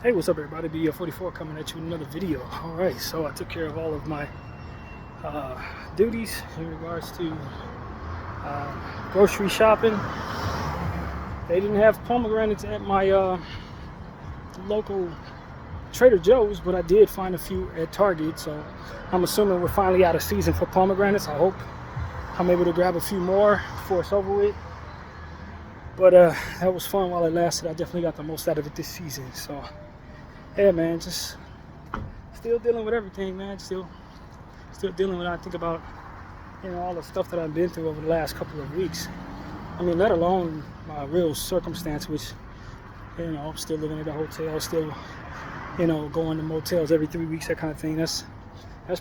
Hey, what's up everybody? BL44 coming at you with another video. Alright, so I took care of all of my duties in regards to grocery shopping. They didn't have pomegranates at my local Trader Joe's, but I did find a few at Target, so I'm assuming we're finally out of season for pomegranates. I hope I'm able to grab a few more before it's over with. But that was fun while it lasted. I definitely got the most out of it this season. So yeah, man, just still dealing with everything, man. Still dealing with, I think about, all the stuff that I've been through over the last couple of weeks. I mean, let alone my real circumstance, which, I'm still living at a hotel, still, going to motels every 3 weeks, that kind of thing. That's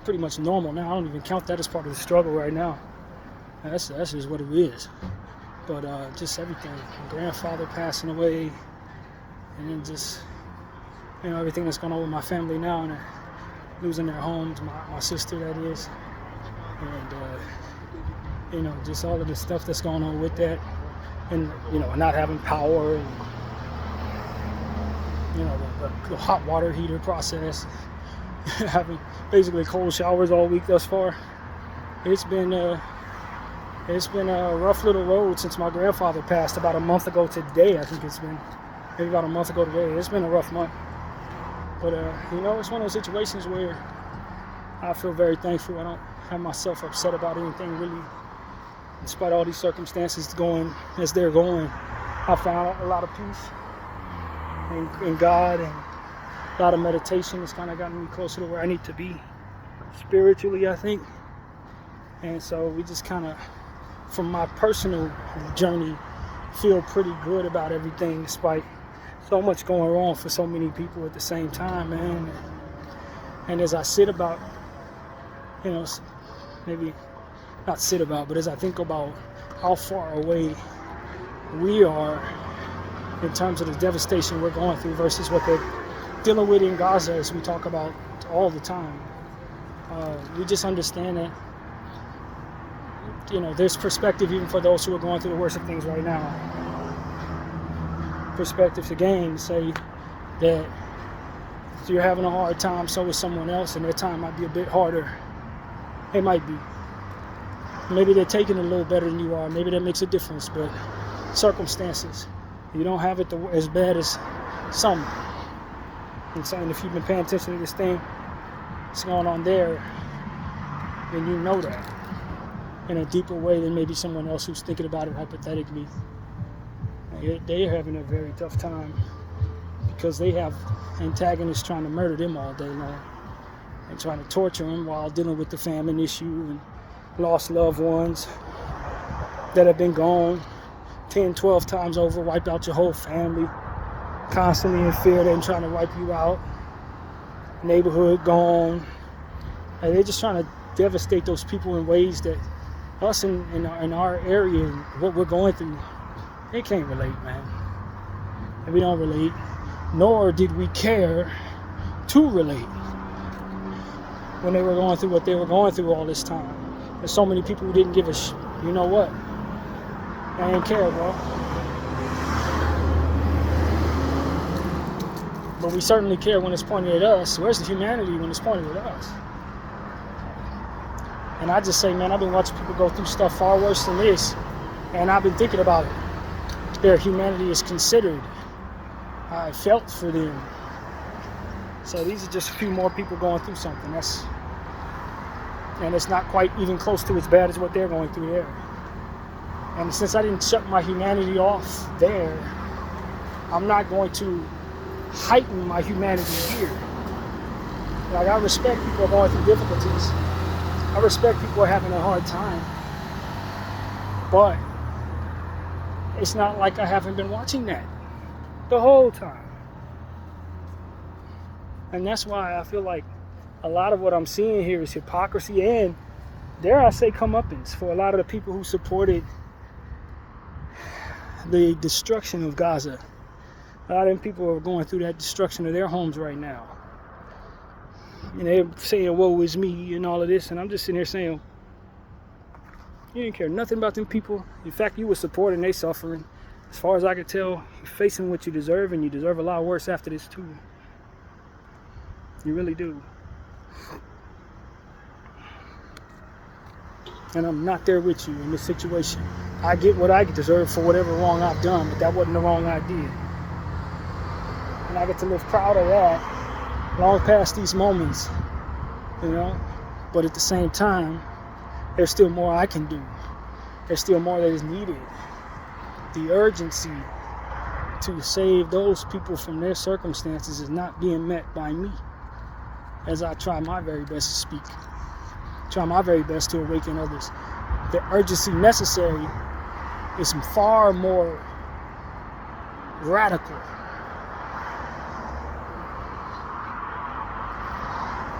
pretty much normal now. I don't even count that as part of the struggle right now. That's just what it is. But just everything, my grandfather passing away, and then just, everything that's going on with my family now, and losing their homes, my sister, that is, and just all of the stuff that's going on with that, and not having power, and the hot water heater process, having basically cold showers all week thus far. It's been a rough little road since my grandfather passed about a month ago today. I think it's been maybe about a month ago today. It's been a rough month. But, it's one of those situations where I feel very thankful. I don't have myself upset about anything, really. Despite all these circumstances going as they're going, I found a lot of peace in God, and a lot of meditation has kind of gotten me closer to where I need to be spiritually, I think. And so we just kind of, from my personal journey, feel pretty good about everything, despite so much going wrong for so many people at the same time, man. And as I sit about, maybe not sit about, but as I think about how far away we are in terms of the devastation we're going through versus what they're dealing with in Gaza, as we talk about all the time, we just understand that, there's perspective even for those who are going through the worst of things right now. Perspective to gain, to say that if you're having a hard time, so is someone else, and their time might be a bit harder. It might be. Maybe they're taking it a little better than you are. Maybe that makes a difference, but circumstances. You don't have it as bad as some. I'm saying, if you've been paying attention to this thing, what's going on there, then you know that in a deeper way than maybe someone else who's thinking about it hypothetically. They're having a very tough time because they have antagonists trying to murder them all day long and trying to torture them while dealing with the famine issue and lost loved ones that have been gone 10, 12 times over, wiped out your whole family, constantly in fear of them trying to wipe you out, neighborhood gone. And they're just trying to devastate those people in ways that us in our area, what we're going through, they can't relate, man. And we don't relate, nor did we care to relate when they were going through what they were going through all this time. There's so many people who didn't give a you know what? I ain't care, bro. But we certainly care when it's pointed at us. Where's the humanity when it's pointed at us? And I just say, man, I've been watching people go through stuff far worse than this, and I've been thinking about it. Their humanity is considered. I felt for them. So these are just a few more people going through something. And it's not quite even close to as bad as what they're going through there. And since I didn't shut my humanity off there, I'm not going to heighten my humanity here. Like, I respect people are going through difficulties. I respect people are having a hard time. But it's not like I haven't been watching that the whole time. And that's why I feel like a lot of what I'm seeing here is hypocrisy and, dare I say, comeuppance for a lot of the people who supported the destruction of Gaza. A lot of them people are going through that destruction of their homes right now. And they're saying, woe is me, and all of this. And I'm just sitting here saying, you didn't care nothing about them people. In fact, you were supporting their suffering. As far as I could tell, you're facing what you deserve, and you deserve a lot worse after this too. You really do. And I'm not there with you in this situation. I get what I deserve for whatever wrong I've done, but that wasn't the wrong I did. And I get to live proud of that long past these moments, you know. But at the same time, there's still more I can do. There's still more that is needed. The urgency to save those people from their circumstances is not being met by me, as I try my very best to speak, try my very best to awaken others. The urgency necessary is far more radical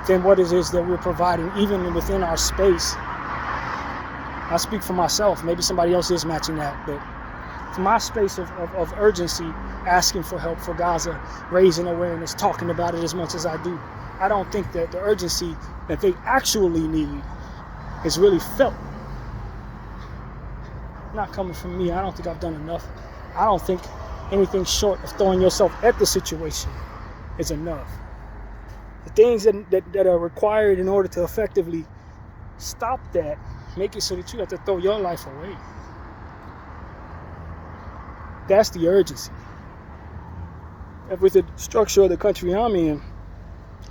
than what it is that we're providing, even within our space. I speak for myself. Maybe somebody else is matching that, but for my space of urgency, asking for help for Gaza, raising awareness, talking about it as much as I do, I don't think that the urgency that they actually need is really felt. Not coming from me. I don't think I've done enough. I don't think anything short of throwing yourself at the situation is enough. The things that are required in order to effectively stop that, make it so that you have to throw your life away. That's the urgency. And with the structure of the country I'm in,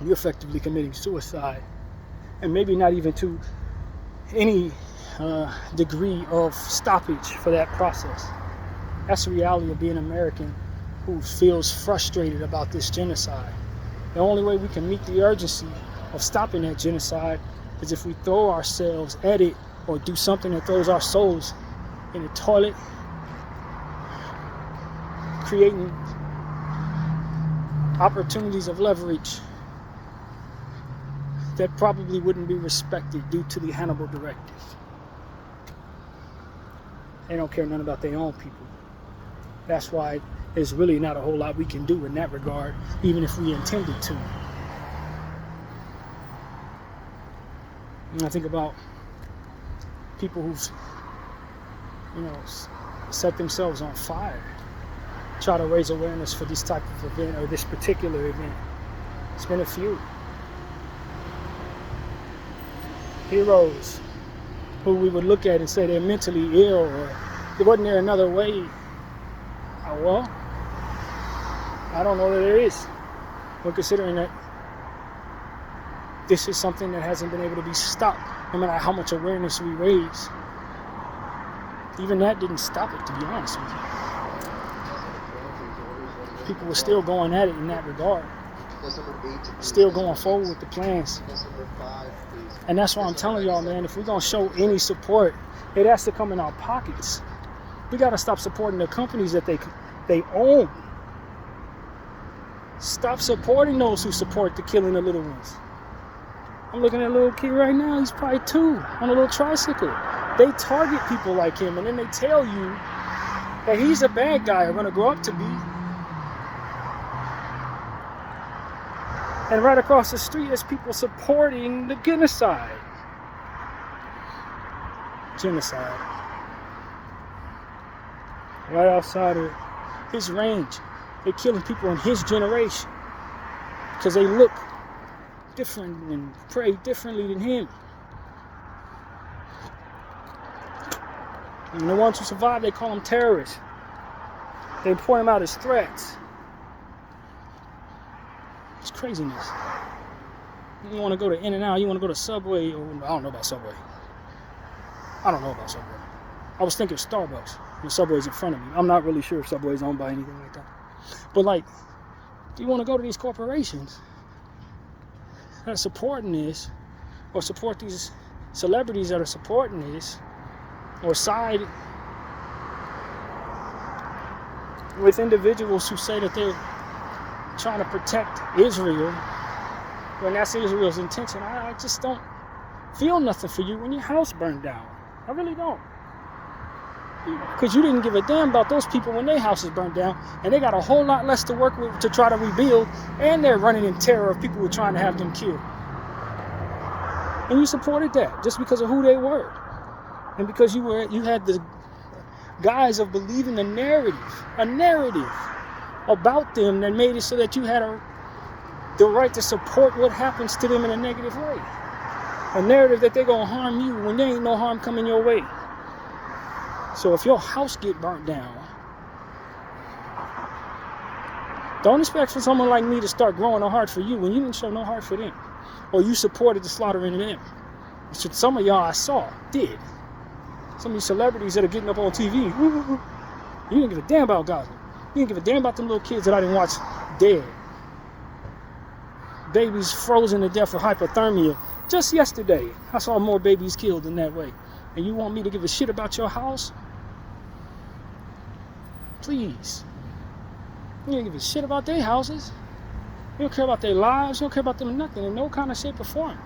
you're effectively committing suicide. And maybe not even to any degree of stoppage for that process. That's the reality of being American who feels frustrated about this genocide. The only way we can meet the urgency of stopping that genocide is if we throw ourselves at it or do something that throws our souls in the toilet, creating opportunities of leverage that probably wouldn't be respected due to the Hannibal Directive. They don't care none about their own people. That's why there's really not a whole lot we can do in that regard, even if we intended to. And I think about people who've, set themselves on fire, try to raise awareness for this type of event or this particular event. It's been a few heroes who we would look at and say they're mentally ill, or wasn't there another way? Well, I don't know that there is. But considering that this is something that hasn't been able to be stopped, no matter how much awareness we raise, even that didn't stop it, to be honest with you. People were still going at it in that regard, still going forward with the plans. And that's why I'm telling y'all, man, if we're going to show any support, it has to come in our pockets. We got to stop supporting the companies that they own. Stop supporting those who support the killing of little ones. I'm looking at a little kid right now, he's probably 2, on a little tricycle. They target people like him, and then they tell you that he's a bad guy, or going to grow up to be. And right across the street is people supporting the genocide. Right outside of his range. They're killing people in his generation because they look different and pray differently than him. And the ones who survive, they call them terrorists. They point them out as threats. It's craziness. You want to go to In-N-Out, you want to go to Subway, or I don't know about Subway. I was thinking Starbucks. The Subway's in front of me. I'm not really sure if Subway's owned by anything like that. But you want to go to these corporations that are supporting this, or support these celebrities that are supporting this, or side with individuals who say that they're trying to protect Israel when that's Israel's intention. I just don't feel nothing for you when your house burned down. I really don't. Because you didn't give a damn about those people when their houses burned down, and they got a whole lot less to work with to try to rebuild, and they're running in terror of people who are trying to have them killed. And you supported that just because of who they were, and because you had the guise of believing a narrative about them that made it so that you had the right to support what happens to them in a negative way. A narrative that they're going to harm you when there ain't no harm coming your way. So if your house get burnt down, don't expect for someone like me to start growing a heart for you when you didn't show no heart for them. Or you supported the slaughtering of them. Which some of y'all I saw did. Some of these celebrities that are getting up on TV. You didn't give a damn about Gaza. You didn't give a damn about them little kids that I didn't watch dead. Babies frozen to death of hypothermia. Just yesterday, I saw more babies killed in that way. And you want me to give a shit about your house? Please. You don't give a shit about their houses. You don't care about their lives. You don't care about them nothing in no kind of shape or form.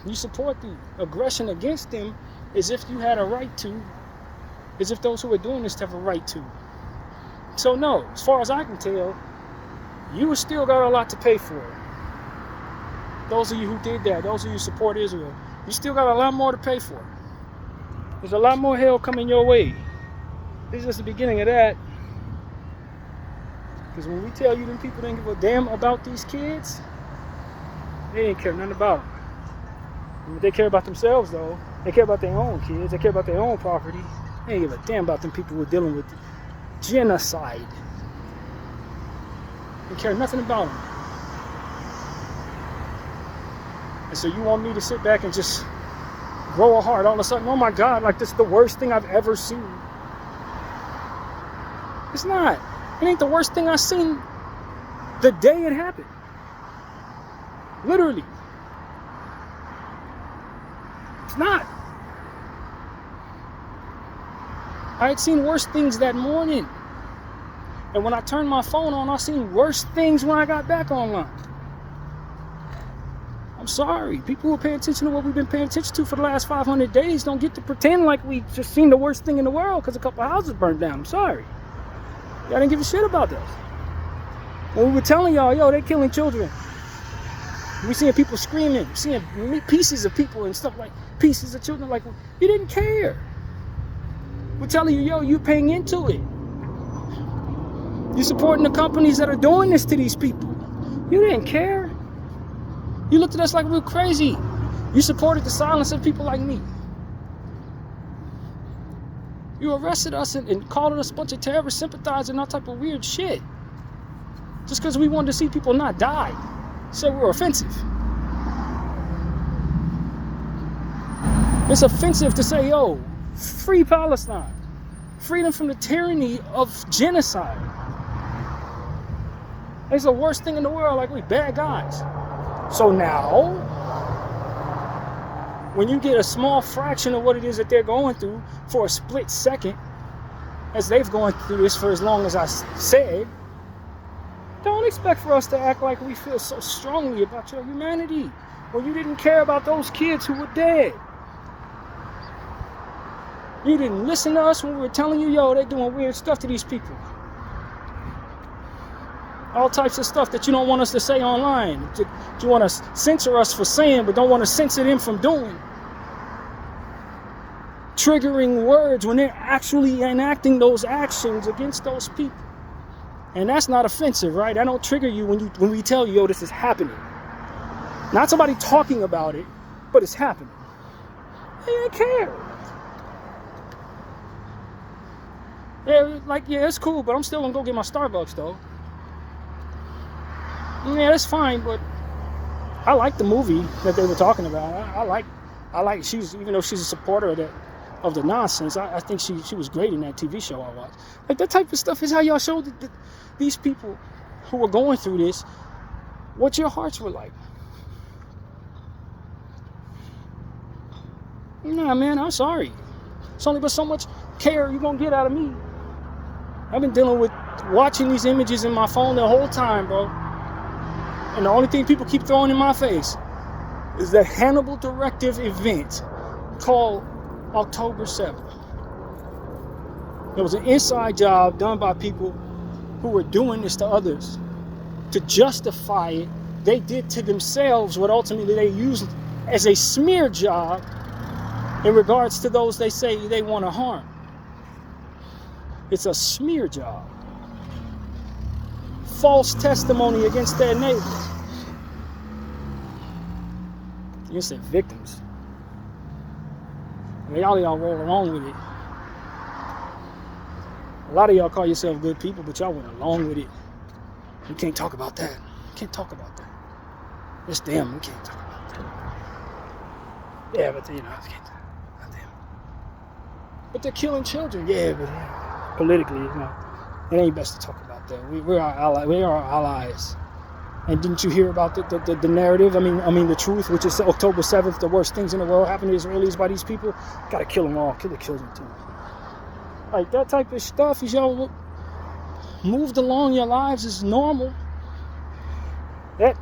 You support the aggression against them as if you had a right to, as if those who are doing this have a right to. So no, as far as I can tell, you still got a lot to pay for. Those of you who did that, those of you who support Israel, you still got a lot more to pay for. There's a lot more hell coming your way. This is just the beginning of that. Because when we tell you them people didn't give a damn about these kids, they didn't care nothing about them. And they care about themselves though. They care about their own kids. They care about their own property. They didn't give a damn about them people who are dealing with genocide. They care nothing about them. And so you want me to sit back and just grow a heart all of a sudden, oh my God, like this is the worst thing I've ever seen. It's not. It ain't the worst thing I've seen the day it happened. Literally. It's not. I had seen worse things that morning. And when I turned my phone on, I seen worse things when I got back online. I'm sorry. People who pay attention to what we've been paying attention to for the last 500 days don't get to pretend like we just seen the worst thing in the world because a couple of houses burned down. I'm sorry. Y'all didn't give a shit about this. When we were telling y'all, yo, they're killing children. We seeing people screaming, seeing pieces of people and stuff like pieces of children. Like, you didn't care. We're telling you, yo, you paying into it. You're supporting the companies that are doing this to these people. You didn't care. You looked at us like we were crazy. You supported the silence of people like me. You arrested us and called us a bunch of terrorist sympathizers and all type of weird shit. Just because we wanted to see people not die. Said we were offensive. It's offensive to say, yo, free Palestine. Freedom from the tyranny of genocide. It's the worst thing in the world, like we bad guys. So now, when you get a small fraction of what it is that they're going through for a split second, as they've gone through this for as long as I said, don't expect for us to act like we feel so strongly about your humanity when you didn't care about those kids who were dead. You didn't listen to us when we were telling you, yo, they're doing weird stuff to these people. All types of stuff that you don't want us to say online. That you want to censor us for saying, but don't want to censor them from doing. Triggering words when they're actually enacting those actions against those people. And that's not offensive, right? That don't trigger you when we tell you, yo, this is happening. Not somebody talking about it, but it's happening. They don't care. Yeah, like, yeah, it's cool, but I'm still gonna go get my Starbucks, though. Yeah, that's fine, but I like the movie that they were talking about. I like she's, even though she's a supporter of the nonsense, I think she was great in that TV show I watched. Like, that type of stuff is how y'all showed these people who were going through this what your hearts were like. Nah, man, I'm sorry. It's only but so much care you're gonna get out of me. I've been dealing with watching these images in my phone the whole time, bro. And the only thing people keep throwing in my face is the Hannibal Directive event called October 7th. It was an inside job done by people who were doing this to others. To justify it, they did to themselves what ultimately they used as a smear job in regards to those they say they want to harm. It's a smear job. false testimony against their neighbors. You said victims. I mean, y'all roll along with it. A lot of y'all call yourself good people, but y'all went along with it. We can't talk about that. We can't talk about that. It's them. We can't talk about that. Yeah, but I can't. Not them. But they're killing children. Yeah, but politically, it ain't best to talk about that. We're our ally. We are our allies. And didn't you hear about the narrative? I mean the truth, which is October 7th, the worst things in the world happened to Israelis by these people. Gotta kill them all. Kill the children too. Like that type of stuff is y'all moved along your lives is normal. That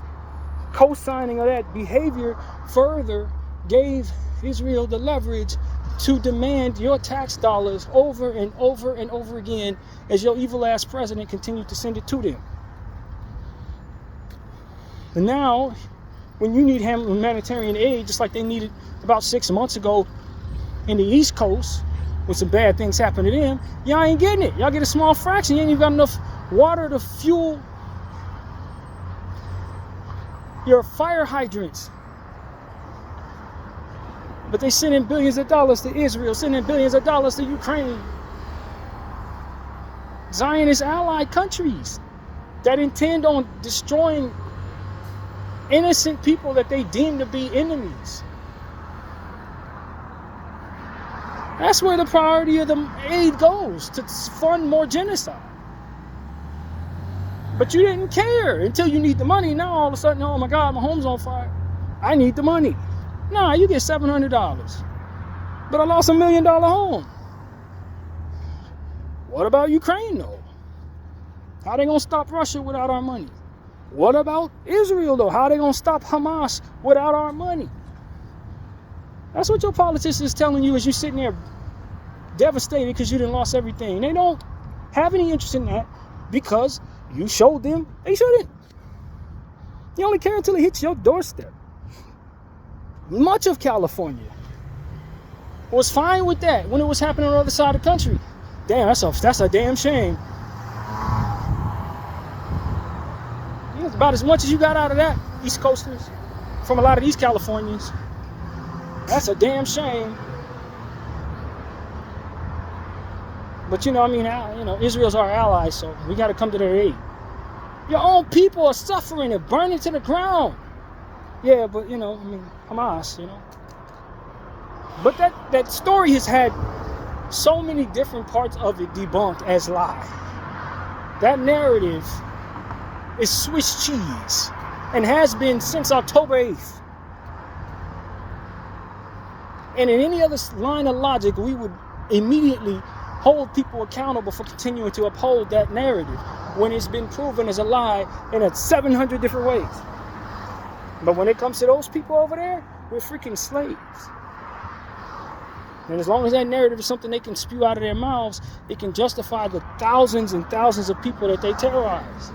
co-signing of that behavior further gave Israel the leverage to demand your tax dollars over and over and over again as your evil ass president continued to send it to them. And now, when you need humanitarian aid, just like they needed about 6 months ago in the East Coast, when some bad things happen to them, y'all ain't getting it. Y'all get a small fraction. You ain't even got enough water to fuel your fire hydrants. But they sending billions of dollars to Israel, sending billions of dollars to Ukraine. Zionist allied countries that intend on destroying innocent people that they deem to be enemies. That's where the priority of the aid goes, to fund more genocide. But you didn't care until you need the money. Now all of a sudden, oh my God, my home's on fire. I need the money. Nah, you get $700. But I lost $1 million home. What about Ukraine though? How they gonna stop Russia without our money? What about Israel though? How they gonna stop Hamas without our money? That's what your politicians is telling you as you sitting there devastated because you done lost everything. They don't have any interest in that because you showed them they shouldn't. You only care until it hits your doorstep. Much of California was fine with that when it was happening on the other side of the country. Damn, that's a damn shame. It's about as much as you got out of that, East Coasters, from a lot of these Californians. That's a damn shame. But Israel's our ally, so we got to come to their aid. Your own people are suffering and burning to the ground. Yeah, but Hamas, But that story has had so many different parts of it debunked as lie. That narrative is Swiss cheese and has been since October 8th. And in any other line of logic, we would immediately hold people accountable for continuing to uphold that narrative when it's been proven as a lie in 700 different ways. But when it comes to those people over there, we're freaking slaves. And as long as that narrative is something they can spew out of their mouths, it can justify the thousands and thousands of people that they terrorize.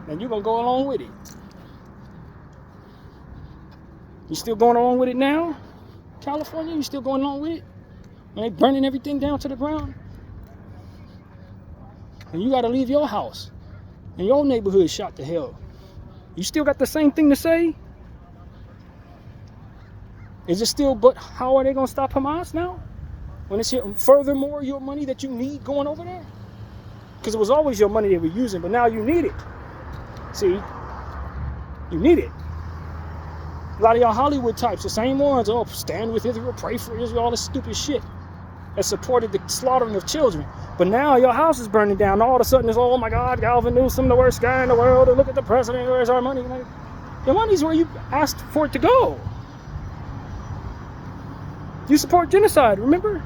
And you're going to go along with it. You still going along with it now? California, you still going along with it? When they burning everything down to the ground? And you got to leave your house. And your neighborhood shot to hell. You still got the same thing to say? Is it still, but how are they going to stop Hamas now? When it's furthermore your money that you need going over there? Because it was always your money they were using, but now you need it. See? You need it. A lot of y'all Hollywood types, the same ones, stand with Israel, pray for Israel, all this stupid shit that supported the slaughtering of children. But now your house is burning down. All of a sudden it's, oh my God, Galvin Newsom, the worst guy in the world, and look at the president, where's our money? Your money's where you asked for it to go. You support genocide, remember?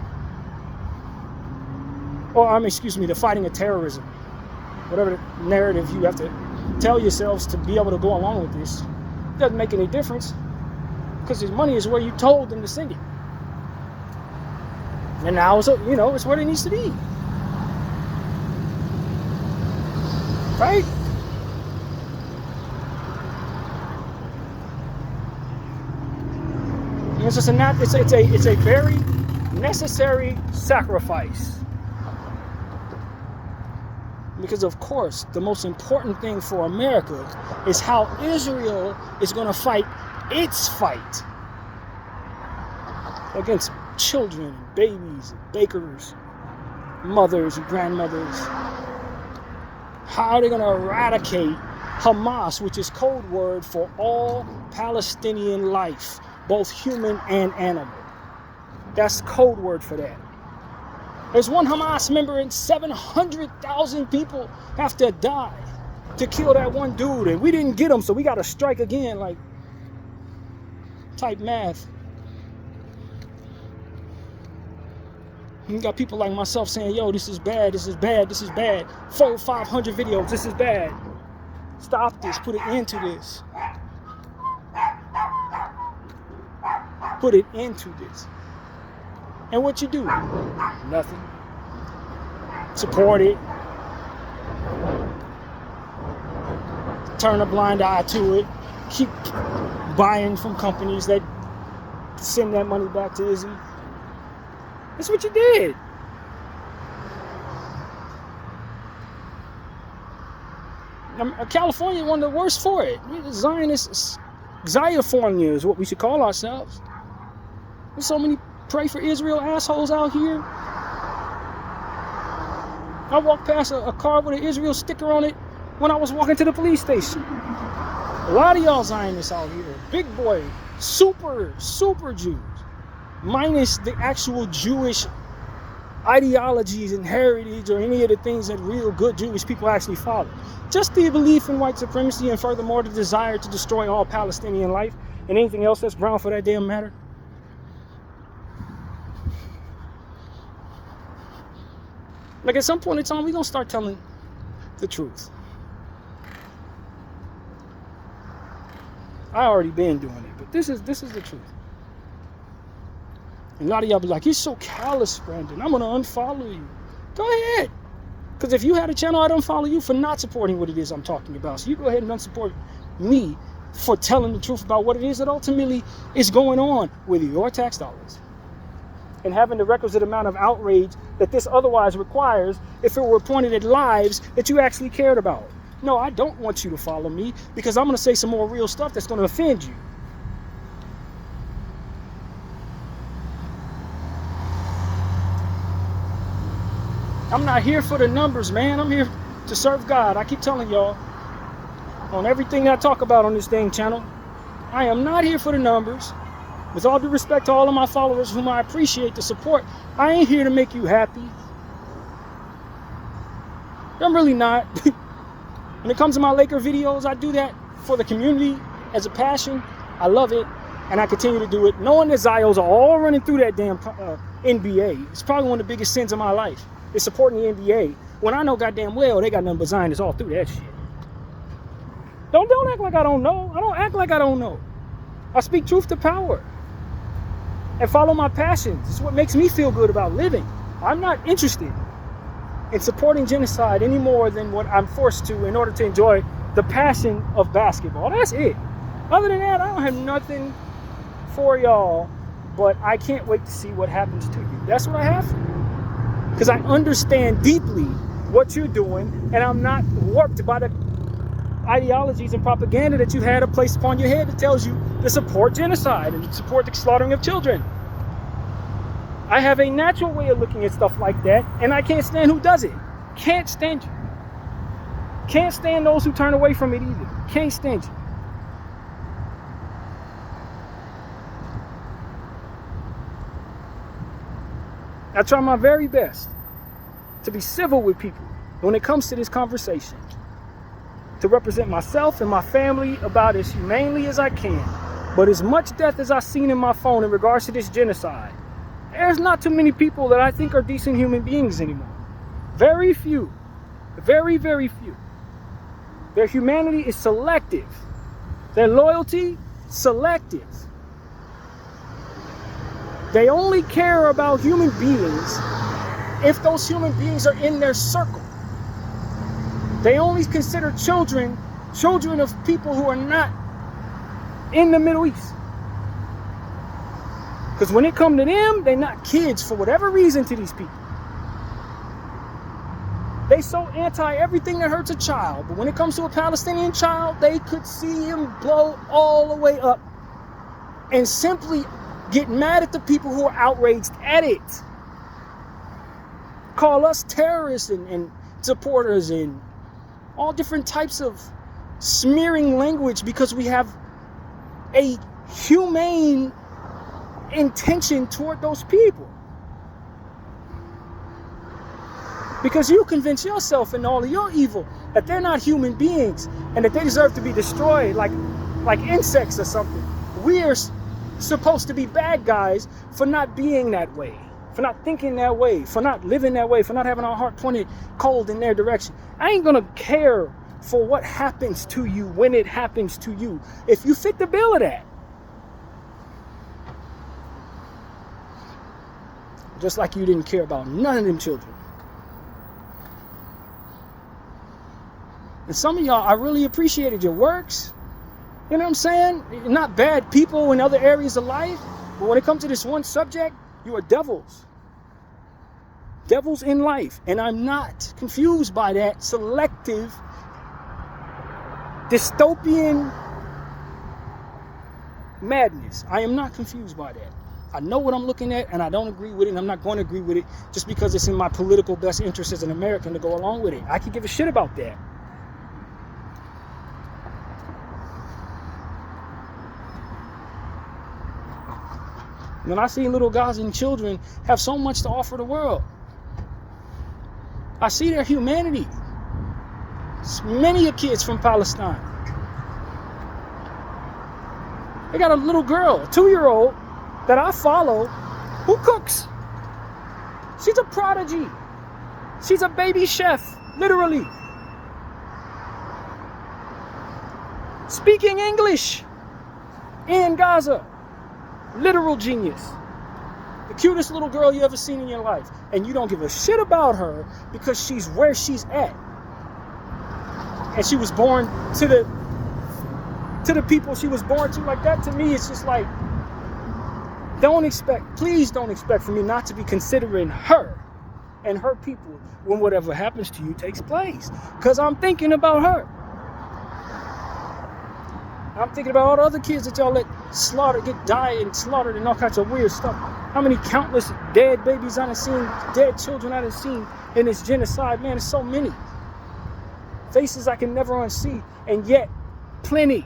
The fighting of terrorism. Whatever the narrative you have to tell yourselves to be able to go along with this. It doesn't make any difference. Because his money is where you told them to send it. And now it's where it needs to be. Right? It's a very necessary sacrifice. Because, of course, the most important thing for America is how Israel is going to fight its fight against children, and babies, and bakers, mothers, and grandmothers. How are they going to eradicate Hamas, which is code word for all Palestinian life, both human and animal? That's code word for that. There's one Hamas member and 700,000 people have to die to kill that one dude, and we didn't get him, so we got to strike again, like type math. You got people like myself saying, yo, this is bad, this is bad, this is bad. 400, 500 videos, this is bad. Stop this, put an end to this. Put it into this. And what you do? Nothing. Support it. Turn a blind eye to it. Keep buying from companies that send that money back to Izzy. That's what you did. California one of the worst for it. Zionists, Ziofornia is what we should call ourselves. There's so many pray for Israel assholes out here. I walked past a car with an Israel sticker on it when I was walking to the police station. A lot of y'all Zionists out here, big boy, super Jews, minus the actual Jewish ideologies and heritage or any of the things that real good Jewish people actually follow. Just the belief in white supremacy and furthermore the desire to destroy all Palestinian life and anything else that's brown for that damn matter. Like at some point in time, we're going to start telling the truth. I already been doing it, but this is the truth. And a lot of y'all be like, you're so callous, Brandon. I'm going to unfollow you. Go ahead. Because if you had a channel, I'd unfollow you for not supporting what it is I'm talking about. So you go ahead and unsupport me for telling the truth about what it is that ultimately is going on with your tax dollars. And having the requisite amount of outrage that this otherwise requires if it were pointed at lives that you actually cared about. No, I don't want you to follow me because I'm going to say some more real stuff that's going to offend you. I'm not here for the numbers, man. I'm here to serve God. I keep telling y'all on everything I talk about on this dang channel, I am not here for the numbers. With all due respect to all of my followers whom I appreciate the support, I ain't here to make you happy. I'm really not. When it comes to my Laker videos, I do that for the community as a passion. I love it, and I continue to do it, knowing that Zios are all running through that damn NBA. It's probably one of the biggest sins of my life, is supporting the NBA, when I know goddamn well they got nothing but Zionists all through that shit. Don't act like I don't know. I don't act like I don't know. I speak truth to power. And follow my passions. It's what makes me feel good about living. I'm not interested in supporting genocide any more than what I'm forced to in order to enjoy the passion of basketball. That's it. Other than that, I don't have nothing for y'all, but I can't wait to see what happens to you. That's what I have. Because I understand deeply what you're doing, and I'm not warped by the ideologies and propaganda that you've had placed upon your head that tells you to support genocide and to support the slaughtering of children. I have a natural way of looking at stuff like that, and I can't stand who does it. Can't stand you. Can't stand those who turn away from it either. Can't stand you. I try my very best to be civil with people when it comes to this conversation, to represent myself and my family about as humanely as I can. But as much death as I've seen in my phone in regards to this genocide, there's not too many people that I think are decent human beings anymore. Very few. Very, very few. Their humanity is selective. Their loyalty, selective. They only care about human beings if those human beings are in their circle. They only consider children of people who are not in the Middle East. Because when it comes to them, they're not kids for whatever reason to these people. They so anti everything that hurts a child. But when it comes to a Palestinian child, they could see him blow all the way up and simply get mad at the people who are outraged at it. Call us terrorists and supporters and all different types of smearing language because we have a humane intention toward those people. Because you convince yourself in all of your evil that they're not human beings and that they deserve to be destroyed like insects or something. We're supposed to be bad guys for not being that way, for not thinking that way, for not living that way, for not having our heart pointed cold in their direction. I ain't gonna care for what happens to you when it happens to you if you fit the bill of that. Just like you didn't care about none of them children. And some of y'all, I really appreciated your works. You know what I'm saying? You're not bad people in other areas of life. But when it comes to this one subject, you are devils. Devils in life. And I'm not confused by that selective, dystopian madness. I am not confused by that. I know what I'm looking at, and I don't agree with it, and I'm not going to agree with it just because it's in my political best interest as an American to go along with it. I could give a shit about that. When I see little Gazan children have so much to offer the world, I see their humanity. Many kids from Palestine. They got a little girl, a 2-year-old, that I follow, who cooks. She's a prodigy. She's a baby chef, literally. Speaking English in Gaza. Literal genius. The cutest little girl you ever seen in your life. And you don't give a shit about her because she's where she's at. And she was born to the people she was born to. Like that, to me, it's just like, please don't expect for me not to be considering her and her people when whatever happens to you takes place. Because I'm thinking about her. I'm thinking about all the other kids that y'all let die and slaughtered and all kinds of weird stuff. How many countless dead babies I done seen, dead children I done seen in this genocide. Man, it's so many. Faces I can never unsee, and yet plenty.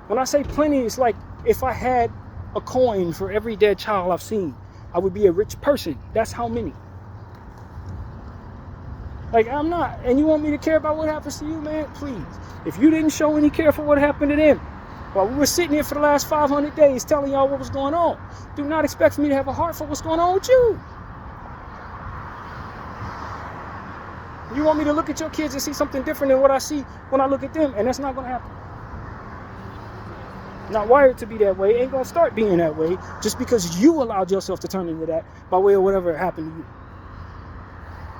When I say plenty, it's like if I had a coin for every dead child I've seen, I would be a rich person. That's how many. Like, I'm not. And you want me to care about what happens to you, man? Please. If you didn't show any care for what happened to them, while we were sitting here for the last 500 days telling y'all what was going on, do not expect for me to have a heart for what's going on with you. You want me to look at your kids and see something different than what I see when I look at them, and that's not going to happen. Not wired to be that way, ain't going to start being that way just because you allowed yourself to turn into that by way of whatever happened to you.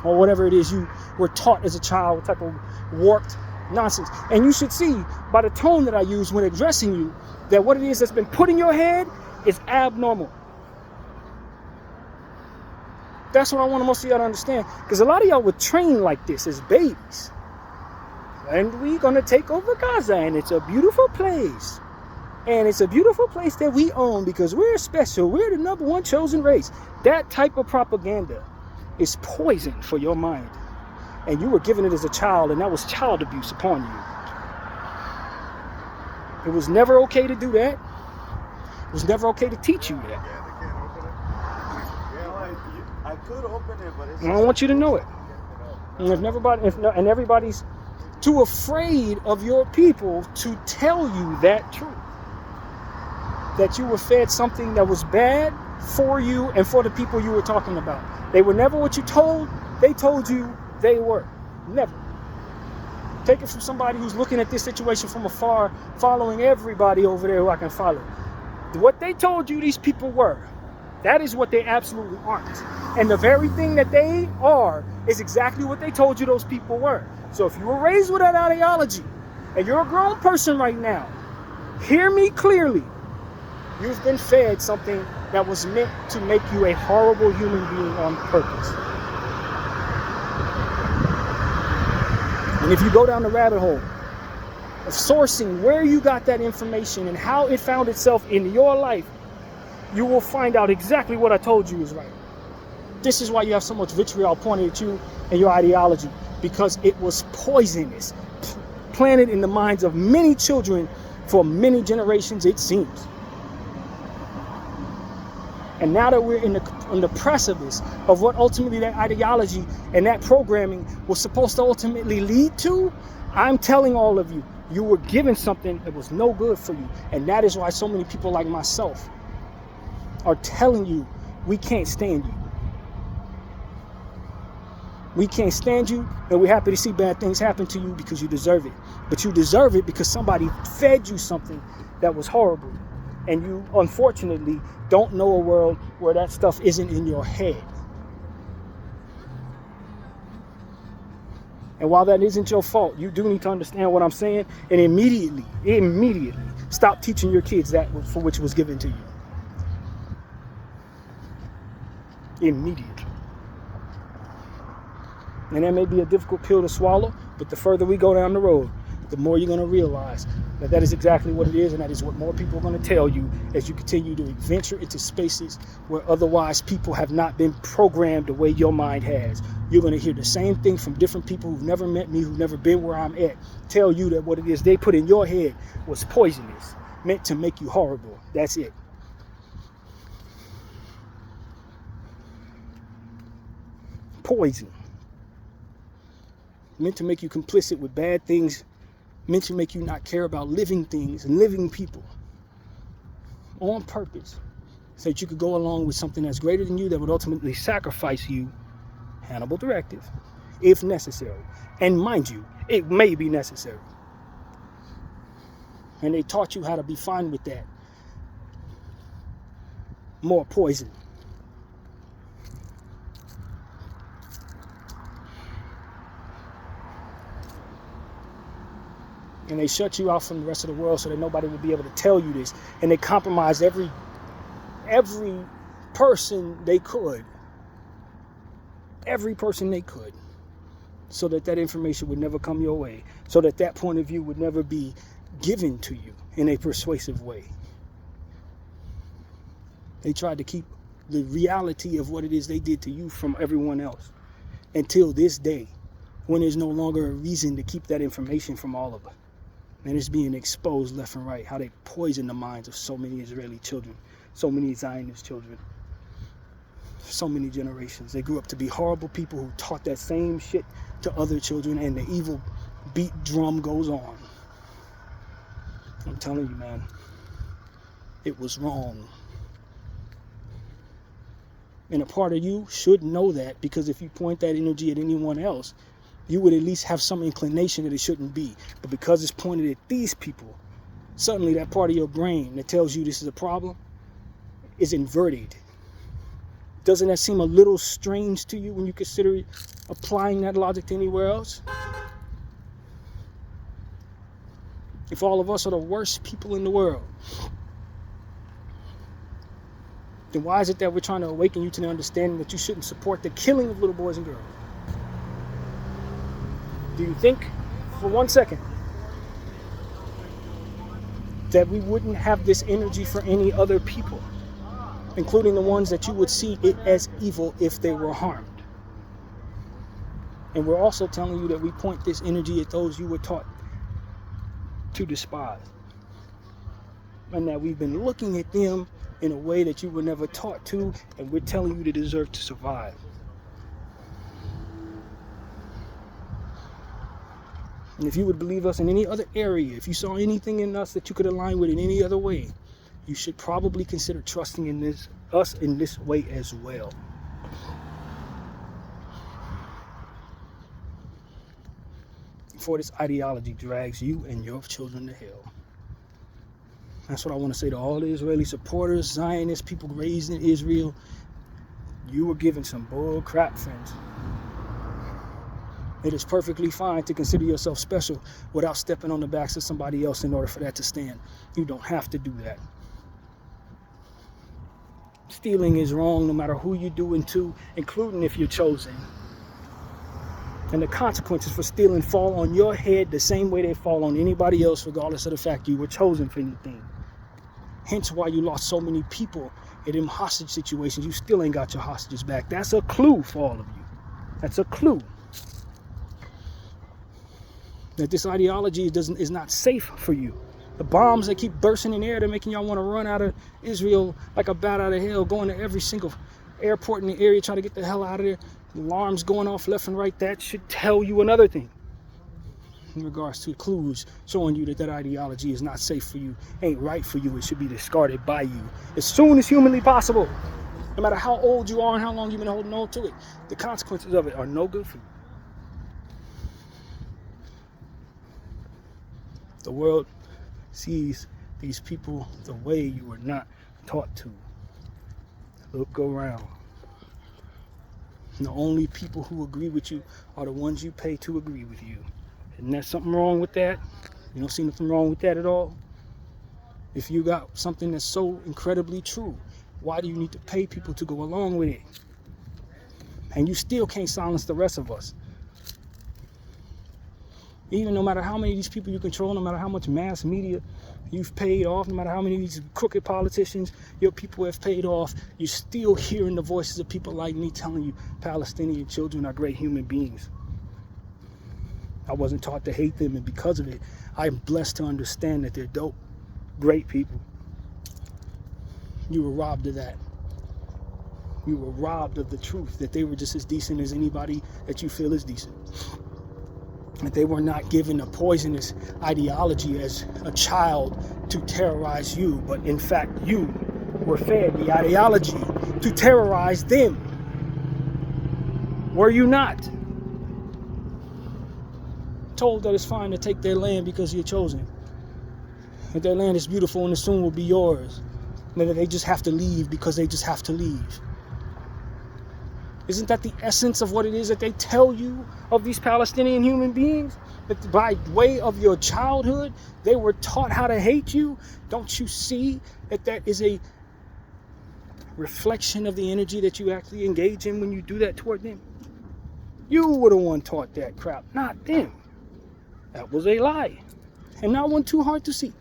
Or whatever it is you were taught as a child, what type of warped nonsense. And you should see by the tone that I use when addressing you that what it is that's been put in your head is abnormal. That's what I want most of y'all to understand. Because a lot of y'all were trained like this as babies. And we're going to take over Gaza, and it's a beautiful place. And it's a beautiful place that we own because we're special. We're the number one chosen race. That type of propaganda is poison for your mind. And you were given it as a child, and that was child abuse upon you. It was never okay to do that. It was never okay to teach you that. Yeah, they can't open it. I could open it, but it's... And I want you to know it. And if everybody's too afraid of your people to tell you that truth, that you were fed something that was bad for you and for the people you were talking about. They were never what you told. They told you they were. Never. Take it from somebody who's looking at this situation from afar, following everybody over there who I can follow. What they told you these people were, that is what they absolutely aren't. And the very thing that they are is exactly what they told you those people were. So if you were raised with that ideology and you're a grown person right now, hear me clearly. You've been fed something that was meant to make you a horrible human being on purpose. And if you go down the rabbit hole of sourcing where you got that information and how it found itself in your life, you will find out exactly what I told you is right. This is why you have so much vitriol pointed at you and your ideology, because it was poisonous, planted in the minds of many children for many generations, it seems. And now that we're in the precipice of what ultimately that ideology and that programming was supposed to ultimately lead to, I'm telling all of you, you were given something that was no good for you. And that is why so many people like myself are telling you, we can't stand you. We can't stand you, and we're happy to see bad things happen to you because you deserve it. But you deserve it because somebody fed you something that was horrible. And you, unfortunately, don't know a world where that stuff isn't in your head. And while that isn't your fault, you do need to understand what I'm saying, and immediately stop teaching your kids that for which was given to you. Immediately. And that may be a difficult pill to swallow, but the further we go down the road, the more you're going to realize that that is exactly what it is, and that is what more people are going to tell you as you continue to venture into spaces where otherwise people have not been programmed the way your mind has. You're going to hear the same thing from different people who've never met me, who've never been where I'm at, tell you that what it is they put in your head was poisonous, meant to make you horrible. That's it. Poison. Meant to make you complicit with bad things, meant to make you not care about living things and living people on purpose, so that you could go along with something that's greater than you that would ultimately sacrifice you. Hannibal directive, if necessary. And mind you, it may be necessary. And they taught you how to be fine with that. More poison. And they shut you out from the rest of the world so that nobody would be able to tell you this. And they compromised every person they could. Every person they could. So that that information would never come your way. So that that point of view would never be given to you in a persuasive way. They tried to keep the reality of what it is they did to you from everyone else. Until this day, when there's no longer a reason to keep that information from all of us. And it's being exposed left and right, how they poison the minds of so many Israeli children, so many Zionist children, so many generations. They grew up to be horrible people who taught that same shit to other children, and the evil beat drum goes on. I'm telling you, man, it was wrong. And a part of you should know that, because if you point that energy at anyone else, you would at least have some inclination that it shouldn't be. But because it's pointed at these people, suddenly that part of your brain that tells you this is a problem is inverted. Doesn't that seem a little strange to you when you consider applying that logic to anywhere else? If all of us are the worst people in the world, then why is it that we're trying to awaken you to the understanding that you shouldn't support the killing of little boys and girls? Do you think for 1 second that we wouldn't have this energy for any other people, including the ones that you would see it as evil if they were harmed? And we're also telling you that we point this energy at those you were taught to despise, and that we've been looking at them in a way that you were never taught to, and we're telling you they deserve to survive. And if you would believe us in any other area, if you saw anything in us that you could align with in any other way, you should probably consider trusting in us in this way as well. Before this ideology drags you and your children to hell. That's what I want to say to all the Israeli supporters, Zionists, people raised in Israel. You were given some bull crap, friends. It is perfectly fine to consider yourself special without stepping on the backs of somebody else in order for that to stand. You don't have to do that. Stealing is wrong no matter who you do it to, including if you're chosen. And the consequences for stealing fall on your head the same way they fall on anybody else, regardless of the fact you were chosen for anything. Hence why you lost so many people in them hostage situations. You still ain't got your hostages back. That's a clue for all of you. That's a clue that this ideology is not safe for you. The bombs that keep bursting in the air, they're making y'all want to run out of Israel like a bat out of hell, going to every single airport in the area, trying to get the hell out of there. Alarms going off left and right. That should tell you another thing in regards to clues showing you that ideology is not safe for you, ain't right for you. It should be discarded by you as soon as humanly possible. No matter how old you are and how long you've been holding on to it, the consequences of it are no good for you. The world sees these people the way you were not taught to. Look around. And the only people who agree with you are the ones you pay to agree with you. Isn't there something wrong with that? You don't see nothing wrong with that at all? If you got something that's so incredibly true, why do you need to pay people to go along with it? And you still can't silence the rest of us. Even no matter how many of these people you control, no matter how much mass media you've paid off, no matter how many of these crooked politicians your people have paid off, you're still hearing the voices of people like me telling you Palestinian children are great human beings. I wasn't taught to hate them, and because of it, I'm blessed to understand that they're dope, great people. You were robbed of that. You were robbed of the truth that they were just as decent as anybody that you feel is decent. That they were not given a poisonous ideology as a child to terrorize you, but in fact you were fed the ideology to terrorize them. Were you not? Told that it's fine to take their land because you're chosen. That their land is beautiful and it soon will be yours. And that they just have to leave because they just have to leave. Isn't that the essence of what it is that they tell you of these Palestinian human beings? That by way of your childhood, they were taught how to hate you? Don't you see that that is a reflection of the energy that you actually engage in when you do that toward them? You were the one taught that crap, not them. That was a lie, and not one too hard to see.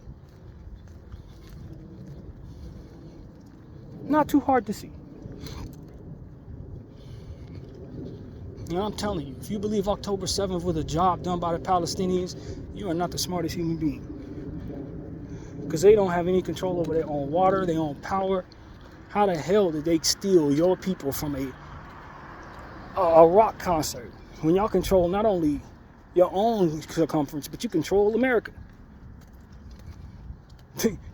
Not too hard to see. And I'm telling you, if you believe October 7th was a job done by the Palestinians, you are not the smartest human being. Because they don't have any control over their own water, their own power. How the hell did they steal your people from a rock concert when y'all control not only your own circumference, but you control America?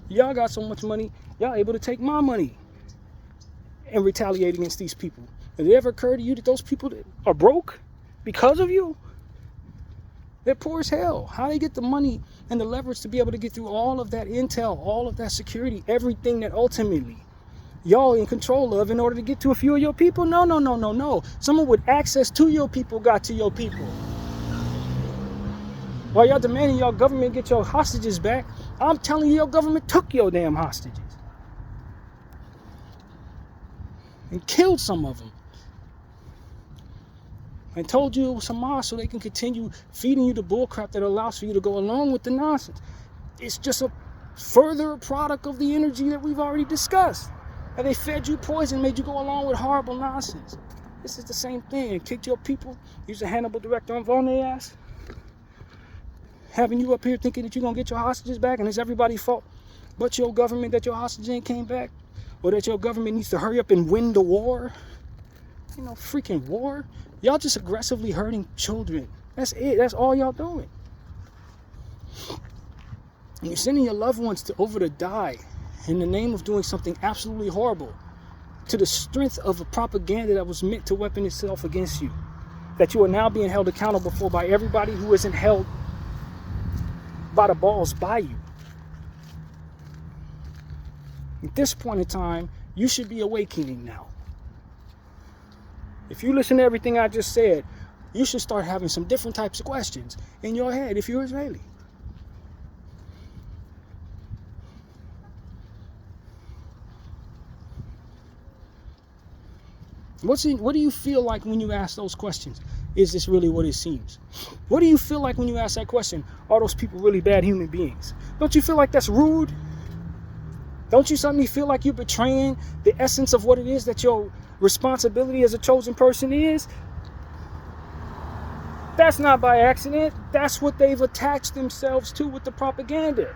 Y'all got so much money, y'all able to take my money and retaliate against these people. Has it ever occurred to you that those people that are broke because of you? They're poor as hell. How they get the money and the leverage to be able to get through all of that intel, all of that security, everything that ultimately y'all in control of in order to get to a few of your people? No. Someone with access to your people got to your people. While y'all demanding your government get your hostages back, I'm telling you your government took your damn hostages. And killed some of them. And told you it was Hamas so they can continue feeding you the bullcrap that allows for you to go along with the nonsense. It's just a further product of the energy that we've already discussed. And they fed you poison, made you go along with horrible nonsense. This is the same thing. Kicked your people, used a Hannibal director on their ass. Having you up here thinking that you're going to get your hostages back and it's everybody's fault but your government that your hostages ain't came back. Or that your government needs to hurry up and win the war. You know, freaking war. Y'all just aggressively hurting children. That's it. That's all y'all doing. And you're sending your loved ones over to die in the name of doing something absolutely horrible to the strength of a propaganda that was meant to weapon itself against you. That you are now being held accountable for by everybody who isn't held by the balls by you. At this point in time, you should be awakening now. If you listen to everything I just said, you should start having some different types of questions in your head if you're Israeli. What do you feel like when you ask those questions? is this really what it seems? What do you feel like when you ask that question? Are those people really bad human beings? Don't you feel like that's rude? Don't you suddenly feel like you're betraying the essence of what it is that your responsibility as a chosen person is? That's not by accident. That's what they've attached themselves to with the propaganda.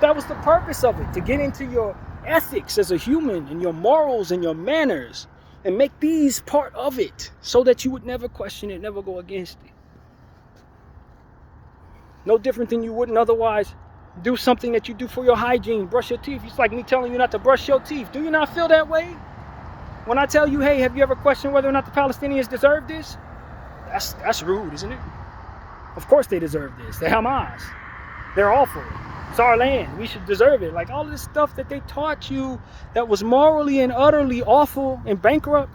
That was the purpose of it, to get into your ethics as a human and your morals and your manners and make these part of it so that you would never question it, never go against it. No different than you wouldn't otherwise do something that you do for your hygiene, brush your teeth. It's like me telling you not to brush your teeth. Do you not feel that way? When I tell you, hey, have you ever questioned whether or not the Palestinians deserve this? That's rude, isn't it? Of course they deserve this. They're Hamas. They're awful. It's our land. We should deserve it. Like all of this stuff that they taught you that was morally and utterly awful and bankrupt,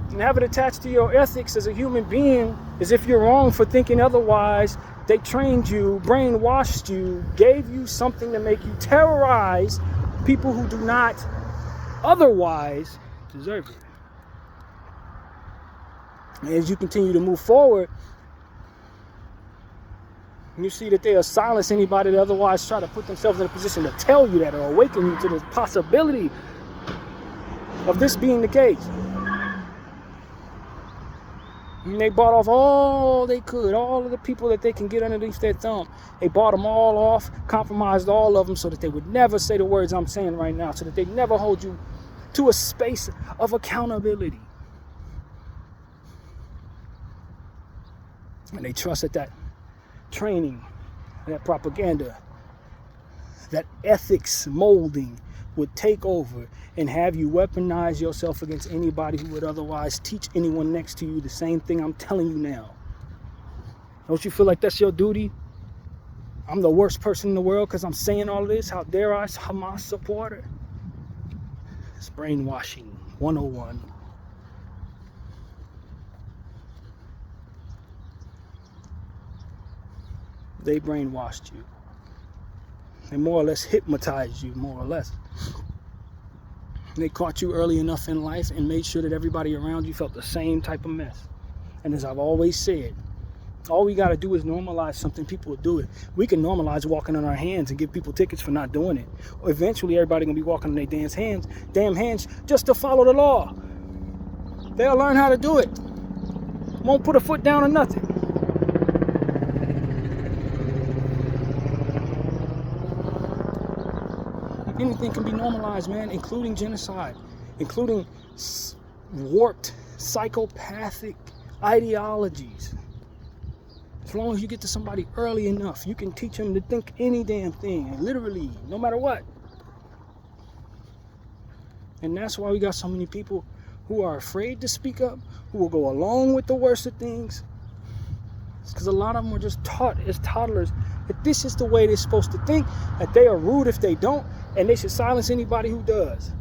and have it attached to your ethics as a human being as if you're wrong for thinking otherwise. They trained you, brainwashed you, gave you something to make you terrorize people who do not otherwise deserve it. And as you continue to move forward, you see that they'll silence anybody that otherwise try to put themselves in a position to tell you that or awaken you to the possibility of this being the case. And they bought off all they could, all of the people that they can get underneath their thumb. They bought them all off, compromised all of them so that they would never say the words I'm saying right now, so that they never hold you to a space of accountability. And they trust that training, that propaganda, that ethics molding would take over and have you weaponize yourself against anybody who would otherwise teach anyone next to you the same thing I'm telling you now. Don't you feel like that's your duty? I'm the worst person in the world because I'm saying all of this. How dare I, Hamas supporter? It's brainwashing 101. They brainwashed you. They more or less hypnotized you, more or less. They caught you early enough in life and made sure that everybody around you felt the same type of mess. And as I've always said, all we got to do is normalize something. People will do it. We can normalize walking on our hands and give people tickets for not doing it. Eventually, everybody going to be walking on their damn hands just to follow the law. They'll learn how to do it. Won't put a foot down or nothing. Anything can be normalized, man, including genocide, including warped, psychopathic ideologies. As long as you get to somebody early enough, you can teach them to think any damn thing, literally, no matter what. And that's why we got so many people who are afraid to speak up, who will go along with the worst of things. It's because a lot of them were just taught as toddlers that this is the way they're supposed to think, that they are rude if they don't, and they should silence anybody who does.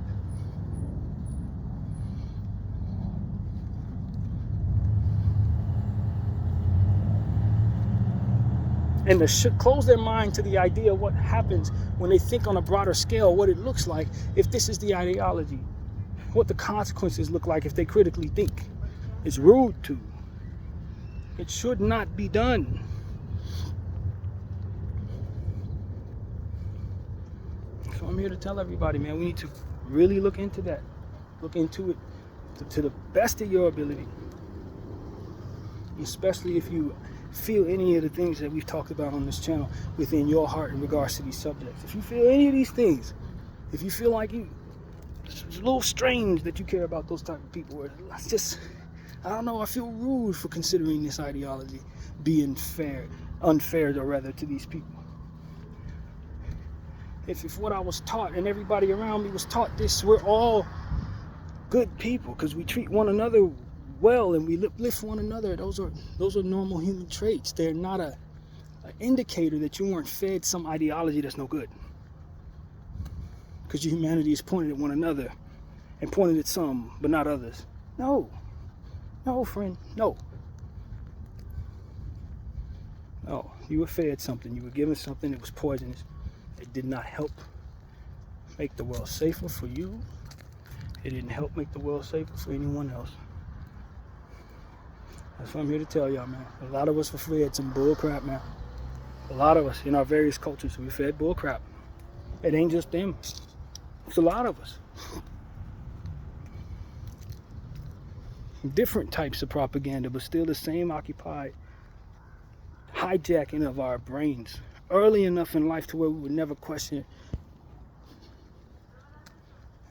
And to close their mind to the idea of what happens when they think on a broader scale, what it looks like if this is the ideology, what the consequences look like if they critically think. It's rude to. It should not be done. So I'm here to tell everybody, man, we need to really look into that. Look into it to the best of your ability. Especially if you feel any of the things that we've talked about on this channel within your heart in regards to these subjects. If you feel any of these things, if you feel like it's a little strange that you care about those type of people, or it's just, I don't know, I feel rude for considering this ideology being unfair or rather to these people. If what I was taught and everybody around me was taught this, we're all good people because we treat one another well and we lift one another. Those are normal human traits. They're not an indicator that you weren't fed some ideology that's no good. Because humanity is pointed at one another and pointed at some, but not others. No, friend, no. No, you were fed something. You were given something that was poisonous. It did not help make the world safer for you. It didn't help make the world safer for anyone else. That's what I'm here to tell y'all, man. A lot of us were fed some bull crap, man. A lot of us in our various cultures, we fed bull crap. It ain't just them. It's a lot of us. Different types of propaganda, but still the same occupied hijacking of our brains early enough in life to where we would never question it.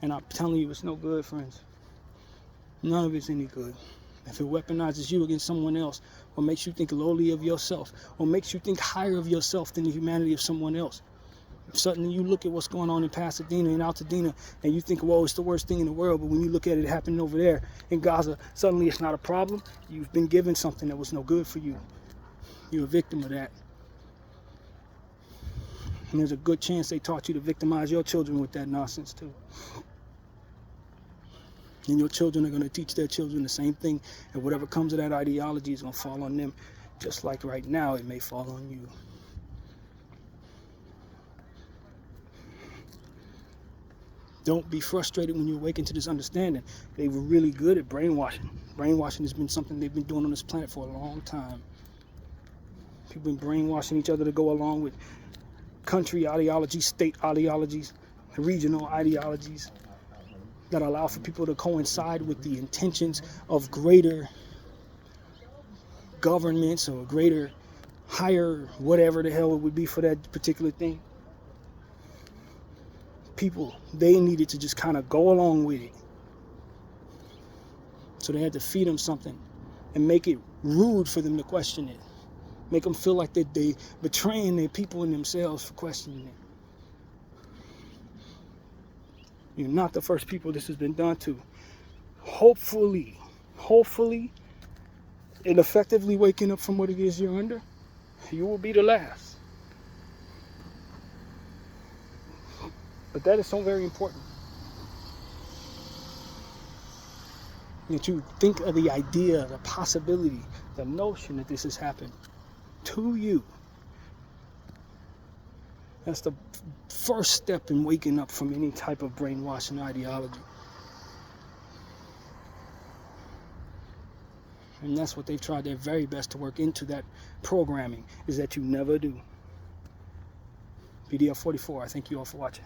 And I'm telling you, it's no good, friends. None of it's any good. If it weaponizes you against someone else, or makes you think lowly of yourself, or makes you think higher of yourself than the humanity of someone else. Suddenly you look at what's going on in Pasadena and Altadena, and you think, whoa, it's the worst thing in the world. But when you look at it happening over there in Gaza, suddenly it's not a problem. You've been given something that was no good for you. You're a victim of that. And there's a good chance they taught you to victimize your children with that nonsense too. And your children are going to teach their children the same thing. And whatever comes of that ideology is going to fall on them. Just like right now, it may fall on you. Don't be frustrated when you awaken to this understanding. They were really good at brainwashing. Brainwashing has been something they've been doing on this planet for a long time. People been brainwashing each other to go along with country ideologies, state ideologies, regional ideologies that allow for people to coincide with the intentions of greater governments or greater, higher, whatever the hell it would be for that particular thing. People, they needed to just kind of go along with it. So they had to feed them something and make it rude for them to question it. Make them feel like they betraying their people and themselves for questioning it. You're not the first people this has been done to. Hopefully, in effectively waking up from what it is you're under, you will be the last. But that is so very important. That you think of the idea, the possibility, the notion that this has happened to you. That's the first step in waking up from any type of brainwashing ideology. And that's what they've tried their very best to work into that programming, is that you never do. PDF 44, I thank you all for watching.